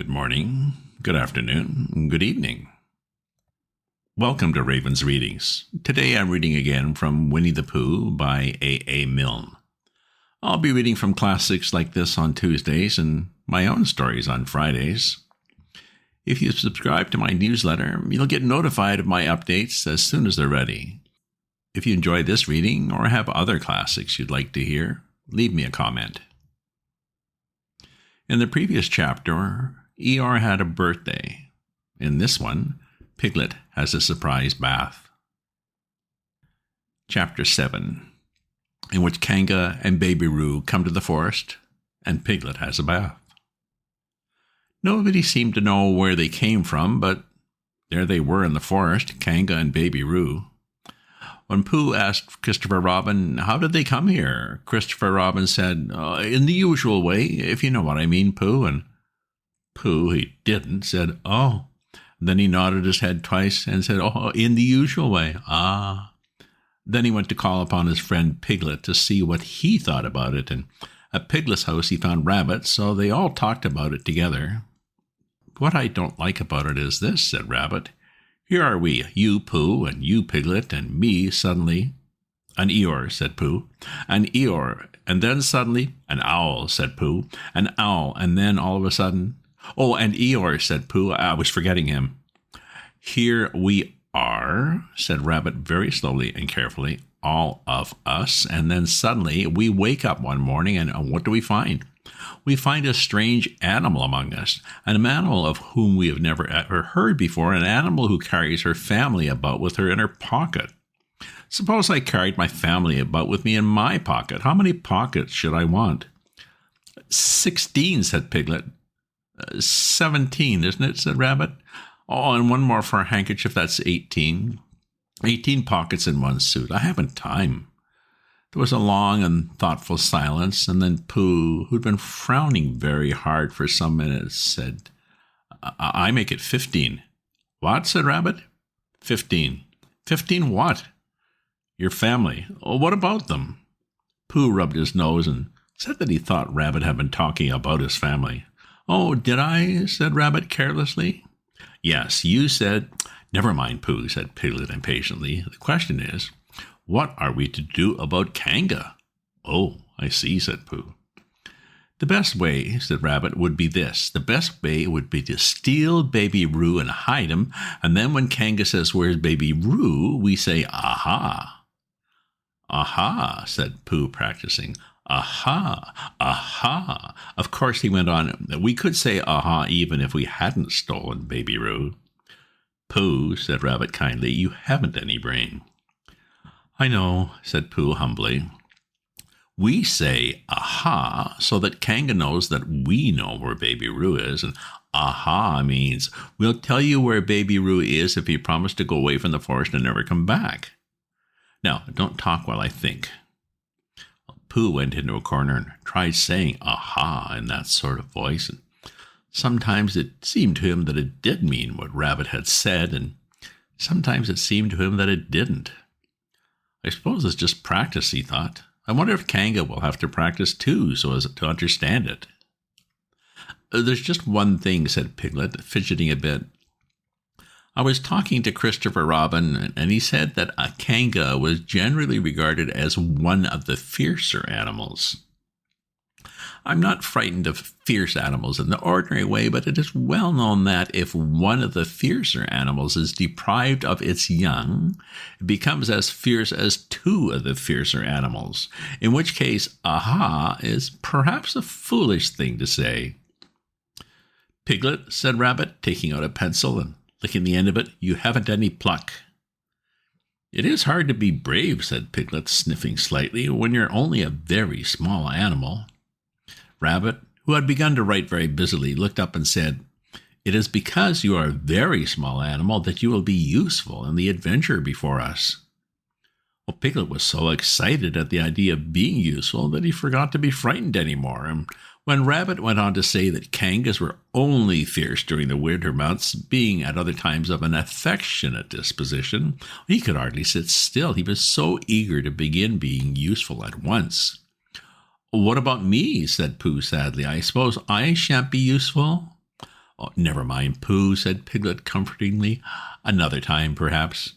Good morning, good afternoon, good evening. Welcome to Raven's Readings. Today I'm reading again from Winnie the Pooh by A. Milne. I'll be reading from classics like this on Tuesdays and my own stories on Fridays. If you subscribe to my newsletter, you'll get notified of my updates as soon as they're ready. If you enjoy this reading or have other classics you'd like to hear, leave me a comment. In the previous chapter, Eeyore had a birthday. In this one, Piglet has a surprise bath. Chapter 7, in which Kanga and Baby Roo come to the forest, and Piglet has a bath. Nobody seemed to know where they came from, but there they were in the forest, Kanga and Baby Roo. When Pooh asked Christopher Robin, how did they come here? Christopher Robin said, in the usual way, if you know what I mean, Pooh. And Pooh, he didn't, said, oh. Then he nodded his head twice and said, oh, in the usual way, ah. Then he went to call upon his friend Piglet to see what he thought about it. And at Piglet's house he found Rabbit, so they all talked about it together. What I don't like about it is this, said Rabbit. Here are we, you, Pooh, and you, Piglet, and me, suddenly. An Eeyore, said Pooh. An Eeyore, and then suddenly, an owl, said Pooh. An owl, and then all of a sudden, oh, and Eeyore, said Pooh. I was forgetting him. Here we are, said Rabbit very slowly and carefully, all of us, and then suddenly we wake up one morning, and what do we find? We find a strange animal among us, an animal of whom we have never ever heard before, an animal who carries her family about with her in her pocket. Suppose I carried my family about with me in my pocket. How many pockets should I want? 16, said Piglet. 17, isn't it, said Rabbit. Oh, and one more for a handkerchief, that's 18. 18 pockets in one suit. I haven't time. There was a long and thoughtful silence, and then Pooh, who'd been frowning very hard for some minutes, said, I make it 15. What? Said Rabbit. 15. 15 what? Your family. Oh, what about them? Pooh rubbed his nose and said that he thought Rabbit had been talking about his family. Oh, did I? Said Rabbit carelessly. Yes, you said... Never mind, Pooh, said Piglet impatiently. The question is, what are we to do about Kanga? Oh, I see, said Pooh. The best way, said Rabbit, would be this. The best way would be to steal Baby Roo and hide him, and then when Kanga says, where's Baby Roo, we say, aha. Aha, said Pooh, practicing. Aha, aha. Of course, he went on, we could say aha even if we hadn't stolen Baby Roo. Pooh, said Rabbit kindly, you haven't any brain. I know, said Pooh humbly. We say aha so that Kanga knows that we know where Baby Roo is, and aha means we'll tell you where Baby Roo is if you promise to go away from the forest and never come back. Now, don't talk while I think. Pooh went into a corner and tried saying aha in that sort of voice, and sometimes it seemed to him that it did mean what Rabbit had said, and sometimes it seemed to him that it didn't. I suppose it's just practice, he thought. I wonder if Kanga will have to practice too, so as to understand it. There's just one thing, said Piglet, fidgeting a bit. I was talking to Christopher Robin, and he said that a Kanga was generally regarded as one of the fiercer animals. I'm not frightened of fierce animals in the ordinary way, but it is well known that if one of the fiercer animals is deprived of its young, it becomes as fierce as two of the fiercer animals, in which case, aha is perhaps a foolish thing to say. Piglet, said Rabbit, taking out a pencil and licking the end of it, you haven't any pluck. It is hard to be brave, said Piglet, sniffing slightly, when you're only a very small animal. Rabbit, who had begun to write very busily, looked up and said, it is because you are a very small animal that you will be useful in the adventure before us. Well, Piglet was so excited at the idea of being useful that he forgot to be frightened any more, and when Rabbit went on to say that Kangas were only fierce during the winter months, being at other times of an affectionate disposition, he could hardly sit still. He was so eager to begin being useful at once. What about me? Said Pooh sadly. I suppose I shan't be useful? Oh, never mind, Pooh, said Piglet comfortingly. Another time, perhaps.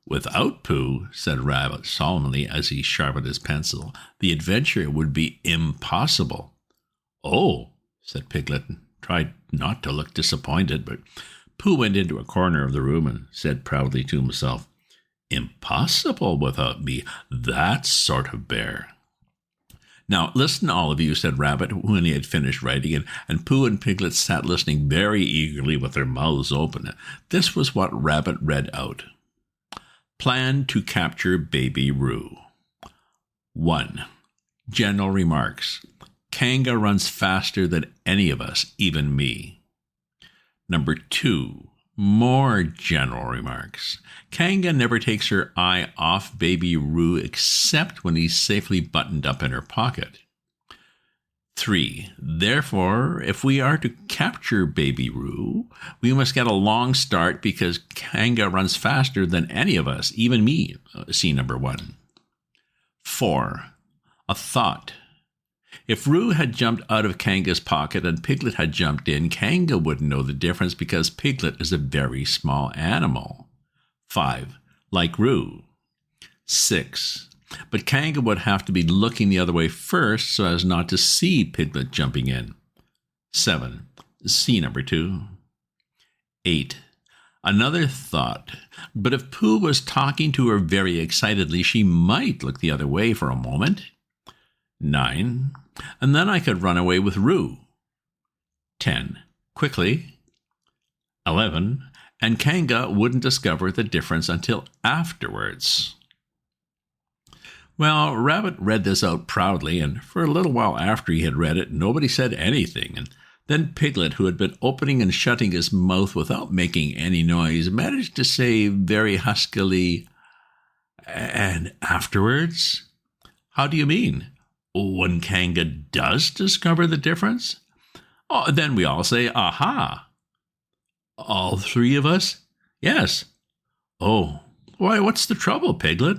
Without Pooh, said Rabbit solemnly as he sharpened his pencil, the adventure would be impossible. Oh, said Piglet, and tried not to look disappointed, but Pooh went into a corner of the room and said proudly to himself, Impossible without me, that sort of bear. Now, listen, all of you, said Rabbit when he had finished writing, and Pooh and Piglet sat listening very eagerly with their mouths open. This was what Rabbit read out. Plan to capture Baby Roo. 1. General remarks. Kanga runs faster than any of us, even me. Number 2. More general remarks. Kanga never takes her eye off Baby Roo except when he's safely buttoned up in her pocket. 3. Therefore, if we are to capture Baby Roo, we must get a long start because Kanga runs faster than any of us, even me. See number 1. 4. A thought. If Roo had jumped out of Kanga's pocket and Piglet had jumped in, Kanga wouldn't know the difference because Piglet is a very small animal. 5. Like Roo. 6. But Kanga would have to be looking the other way first so as not to see Piglet jumping in. 7. See number 2. 8. Another thought. But if Pooh was talking to her very excitedly, she might look the other way for a moment. 9. And then I could run away with Roo. 10. Quickly. 11. And Kanga wouldn't discover the difference until afterwards. Well, Rabbit read this out proudly, and for a little while after he had read it, nobody said anything, and then Piglet, who had been opening and shutting his mouth without making any noise, managed to say very huskily, And afterwards? How do you mean? When Kanga does discover the difference? Oh, then we all say, Aha! All 3 of us? Yes. Oh, why, what's the trouble, Piglet?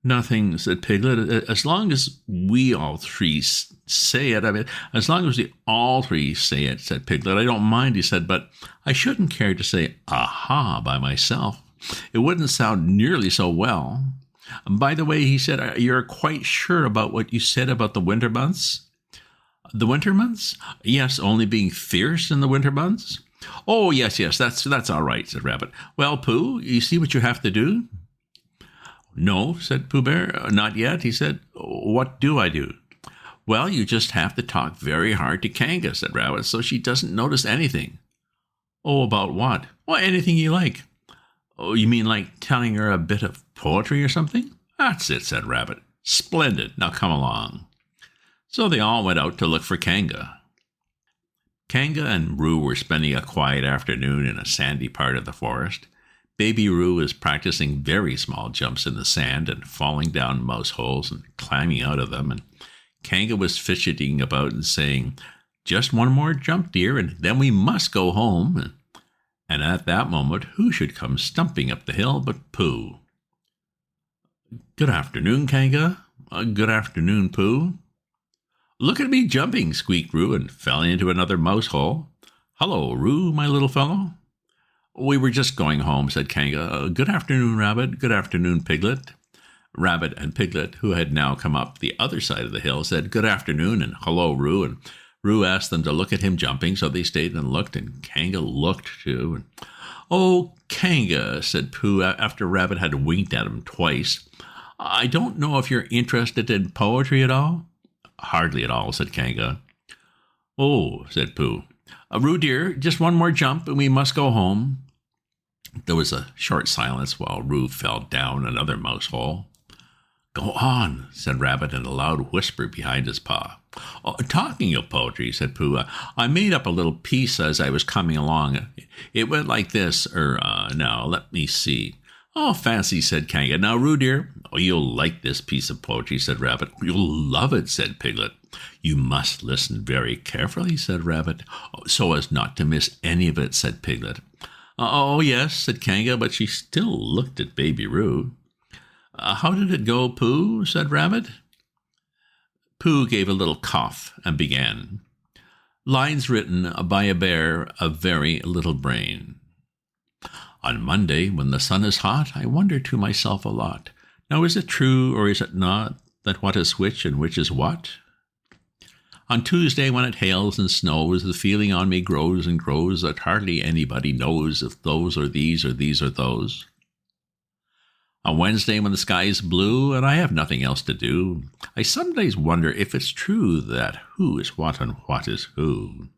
Nothing, said Piglet. As long as we all 3 say it, as long as we all 3 say it, said Piglet. I don't mind, he said, but I shouldn't care to say aha by myself. It wouldn't sound nearly so well. By the way, he said, you're quite sure about what you said about the winter months? The winter months? Yes, only being fierce in the winter months? Oh, yes, that's all right, said Rabbit. Well, Pooh, you see what you have to do? No, said Pooh Bear. Not yet, he said. What do I do? Well, you just have to talk very hard to Kanga, said Rabbit, so she doesn't notice anything. Oh, about what? Well, anything you like. Oh, you mean like telling her a bit of poetry or something? That's it, said Rabbit. Splendid. Now come along. So they all went out to look for Kanga. Kanga and Roo were spending a quiet afternoon in a sandy part of the forest. Baby Roo was practicing very small jumps in the sand and falling down mouse holes and climbing out of them, and Kanga was fidgeting about and saying, Just one more jump, dear, and then we must go home. And at that moment, who should come stumping up the hill but Pooh? Good afternoon, Kanga. Good afternoon, Pooh. Look at me jumping, squeaked Roo, and fell into another mouse hole. Hello, Roo, my little fellow. We were just going home, said Kanga. Good afternoon, Rabbit. Good afternoon, Piglet. Rabbit and Piglet, who had now come up the other side of the hill, said good afternoon and hello, Roo, and Roo asked them to look at him jumping, so they stayed and looked, and Kanga looked too. And, oh, Kanga, said Pooh, after Rabbit had winked at him twice, I don't know if you're interested in poetry at all? Hardly at all, said Kanga. Oh, said Pooh. Roo, dear, just one more jump and we must go home. There was a short silence while Roo fell down another mouse hole. Go on, said Rabbit in a loud whisper behind his paw. Oh, talking of poetry, said Pooh, I made up a little piece as I was coming along. It went like this, now, let me see. Oh, fancy, said Kanga. Now, Roo, dear, you'll like this piece of poetry, said Rabbit. You'll love it, said Piglet. You must listen very carefully, said Rabbit, so as not to miss any of it, said Piglet. Oh, yes, said Kanga, but she still looked at Baby Roo. How did it go, Pooh? Said Rabbit. Pooh gave a little cough and began. Lines written by a bear of very little brain. On Monday, when the sun is hot, I wonder to myself a lot. Now, is it true or is it not that what is which and which is what? On Tuesday, when it hails and snows, the feeling on me grows and grows that hardly anybody knows if those are these or these are those. On Wednesday, when the sky is blue and I have nothing else to do, I some days wonder if it's true that who is what and what is who.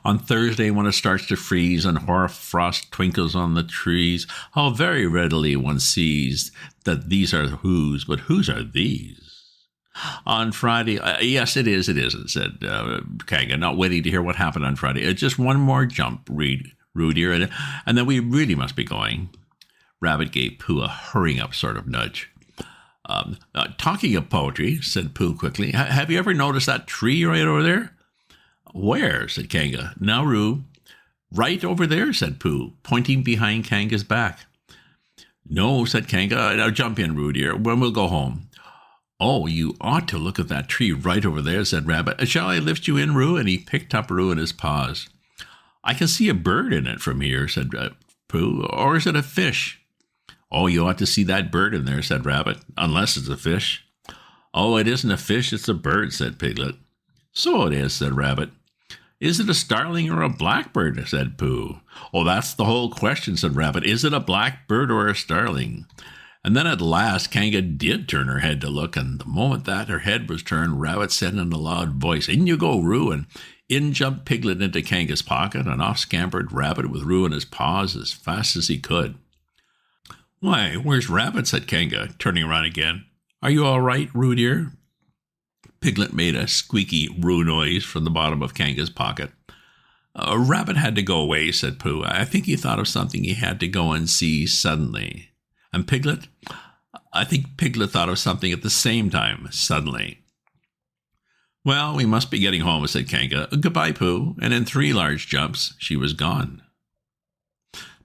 On Thursday, when it starts to freeze and hoar frost twinkles on the trees, how very readily one sees that these are whose, but whose are these? On Friday, yes, it is, said Kanga, not waiting to hear what happened on Friday. Just one more jump, Roo dear, and then we really must be going. Rabbit gave Pooh a hurrying up sort of nudge. Talking of poetry, said Pooh quickly, have you ever noticed that tree right over there? Where? Said Kanga. Now, Roo. Right over there, said Pooh, pointing behind Kanga's back. No, said Kanga. Now jump in, Roo dear, when we'll go home. Oh, you ought to look at that tree right over there, said Rabbit. Shall I lift you in, Roo? And he picked up Roo in his paws. I can see a bird in it from here, said Pooh. Or is it a fish? Oh, you ought to see that bird in there, said Rabbit, unless it's a fish. Oh, it isn't a fish, it's a bird, said Piglet. So it is, said Rabbit. Is it a starling or a blackbird, said Pooh. Oh, that's the whole question, said Rabbit. Is it a blackbird or a starling? And then at last Kanga did turn her head to look, and the moment that her head was turned, Rabbit said in a loud voice, In you go, Roo, and in jumped Piglet into Kanga's pocket, and off scampered Rabbit with Roo in his paws as fast as he could. Why, where's Rabbit, said Kanga, turning around again. Are you all right, Roo dear? Piglet made a squeaky Roo noise from the bottom of Kanga's pocket. Rabbit had to go away, said Pooh. I think he thought of something he had to go and see suddenly. And Piglet? I think Piglet thought of something at the same time, suddenly. Well, we must be getting home, said Kanga. Goodbye, Pooh. And in 3 large jumps, she was gone.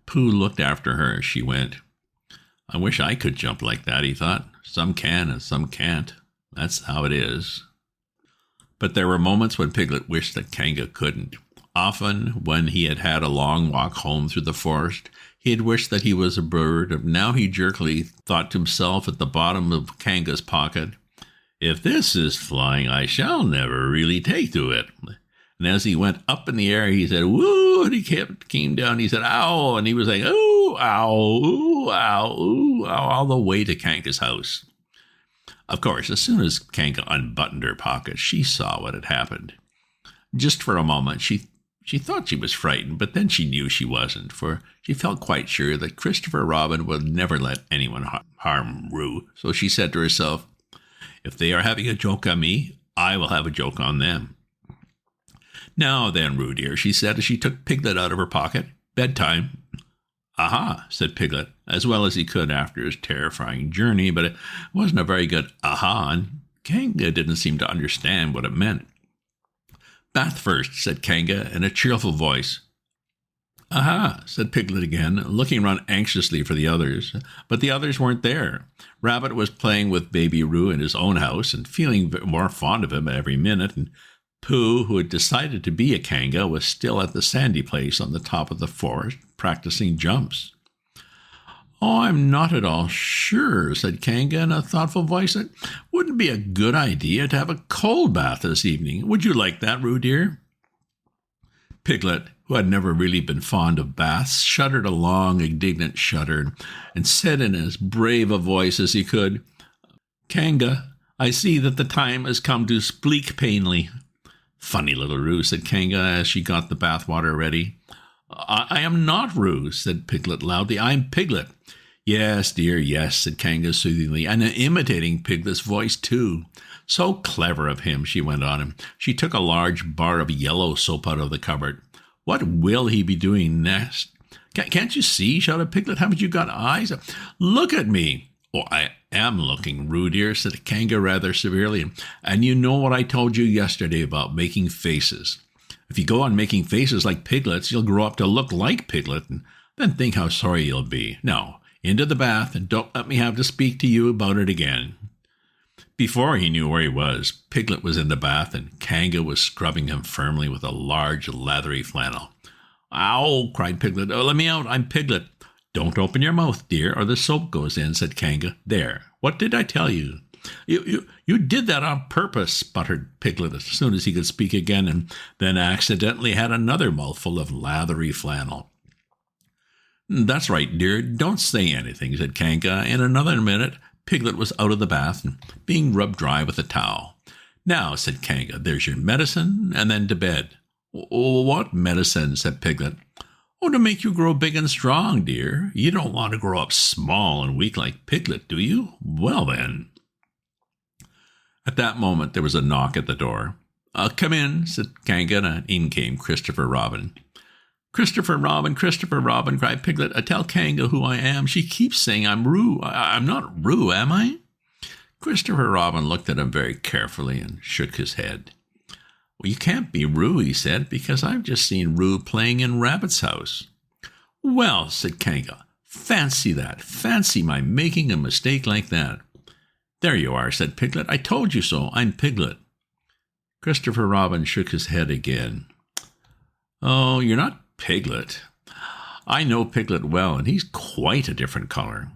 Pooh looked after her as she went. I wish I could jump like that, he thought. Some can and some can't. That's how it is. But there were moments when Piglet wished that Kanga couldn't. Often, when he had had a long walk home through the forest, he had wished that he was a bird, and now he jerkily thought to himself at the bottom of Kanga's pocket, If this is flying, I shall never really take to it. And as he went up in the air, he said, woo, and he came down, he said, ow, and he was like, ooh, ow, ooh, ow, ooh, ow, all the way to Kanga's house. Of course, as soon as Kanga unbuttoned her pocket, she saw what had happened. Just for a moment, she thought she was frightened, but then she knew she wasn't, for she felt quite sure that Christopher Robin would never let anyone harm Roo. So she said to herself, if they are having a joke on me, I will have a joke on them. Now then, Roo dear, she said as she took Piglet out of her pocket, bedtime. Aha, said Piglet, as well as he could after his terrifying journey, but it wasn't a very good aha, and Kanga didn't seem to understand what it meant. Bath first, said Kanga in a cheerful voice. Aha, said Piglet again, looking around anxiously for the others. But the others weren't there. Rabbit was playing with baby Roo in his own house and feeling more fond of him every minute, and Pooh, who had decided to be a Kanga, was still at the sandy place on the top of the forest, practicing jumps. Oh, I'm not at all sure, said Kanga in a thoughtful voice. It wouldn't be a good idea to have a cold bath this evening. Would you like that, Roo dear? Piglet, who had never really been fond of baths, shuddered a long, indignant shudder and said in as brave a voice as he could, Kanga, I see that the time has come to speak plainly. Funny little Roo, said Kanga as she got the bath water ready. I am not Roo, said Piglet loudly. I'm Piglet. Yes, dear, yes, said Kanga soothingly, and imitating Piglet's voice, too. So clever of him, she went on, and she took a large bar of yellow soap out of the cupboard. What will he be doing next? Can't you see? Shouted Piglet. Haven't you got eyes? Look at me. Oh, I am looking, Roo dear, said Kanga rather severely. And you know what I told you yesterday about making faces. If you go on making faces like Piglet's, you'll grow up to look like Piglet, and then think how sorry you'll be. Now, into the bath, and don't let me have to speak to you about it again. Before he knew where he was, Piglet was in the bath and Kanga was scrubbing him firmly with a large, leathery flannel. "Ow!" cried Piglet. "Oh, let me out. I'm Piglet." "Don't open your mouth, dear, or the soap goes in," said Kanga. "There. What did I tell you?" You did that on purpose," sputtered Piglet as soon as he could speak again, and then accidentally had another mouthful of lathery flannel. "That's right, dear. Don't say anything," said Kanga. In another minute, Piglet was out of the bath and being rubbed dry with a towel. "Now," said Kanga, "there's your medicine, and then to bed." "What medicine?" said Piglet. "Oh, to make you grow big and strong, dear. You don't want to grow up small and weak like Piglet, do you? Well, then." At that moment, there was a knock at the door. "Come in," said Kanga, and in came Christopher Robin. "Christopher Robin, Christopher Robin," cried Piglet. "Tell Kanga who I am. She keeps saying I'm Roo. I'm not Roo, am I?" Christopher Robin looked at him very carefully and shook his head. "Well, you can't be Roo," he said, "because I've just seen Roo playing in Rabbit's house." "Well," said Kanga, "fancy that. Fancy my making a mistake like that." "There you are," said Piglet. "I told you so. I'm Piglet." Christopher Robin shook his head again. "Oh, you're not Piglet. I know Piglet well, and he's quite a different color."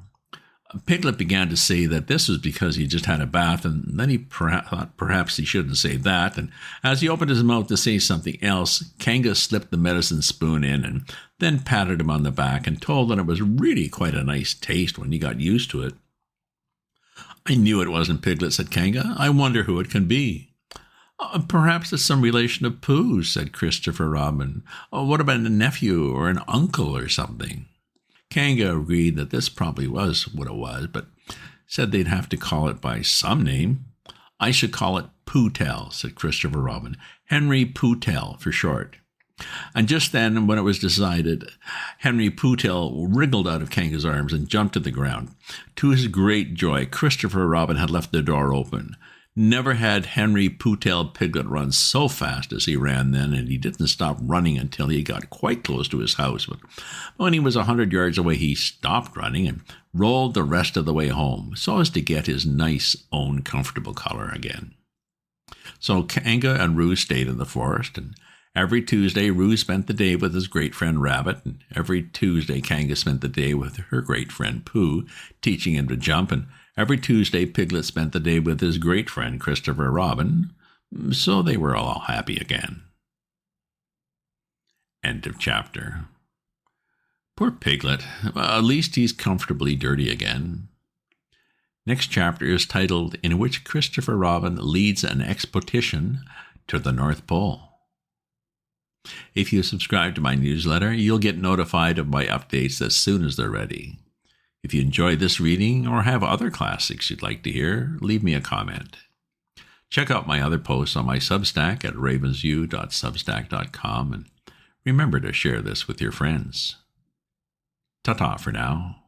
Piglet began to say that this was because he just had a bath, and then he thought perhaps he shouldn't say that, and as he opened his mouth to say something else, Kanga slipped the medicine spoon in and then patted him on the back and told that it was really quite a nice taste when he got used to it. "I knew it wasn't Piglet," said Kanga. "I wonder who it can be." "Perhaps it's some relation of Pooh's," said Christopher Robin. "What about a nephew or an uncle or something?" Kanga agreed that this probably was what it was, but said they'd have to call it by some name. "I should call it Poohtell," said Christopher Robin. "Henry Poohtell for short." And just then, when it was decided, Henry Poohtell wriggled out of Kanga's arms and jumped to the ground. To his great joy, Christopher Robin had left the door open. Never had Henry Poohtell Piglet run so fast as he ran then, and he didn't stop running until he got quite close to his house. But when he was 100 yards away, he stopped running and rolled the rest of the way home, so as to get his nice, own comfortable color again. So Kanga and Roo stayed in the forest, and every Tuesday Roo spent the day with his great friend Rabbit, and every Tuesday Kanga spent the day with her great friend Pooh, teaching him to jump, and every Tuesday Piglet spent the day with his great friend Christopher Robin, so they were all happy again. End of chapter. Poor Piglet. At least he's comfortably dirty again. Next chapter is titled "In which Christopher Robin leads an expedition to the North Pole." If you subscribe to my newsletter, you'll get notified of my updates as soon as they're ready. If you enjoyed this reading or have other classics you'd like to hear, leave me a comment. Check out my other posts on my Substack at ravensview.substack.com, and remember to share this with your friends. Ta-ta for now.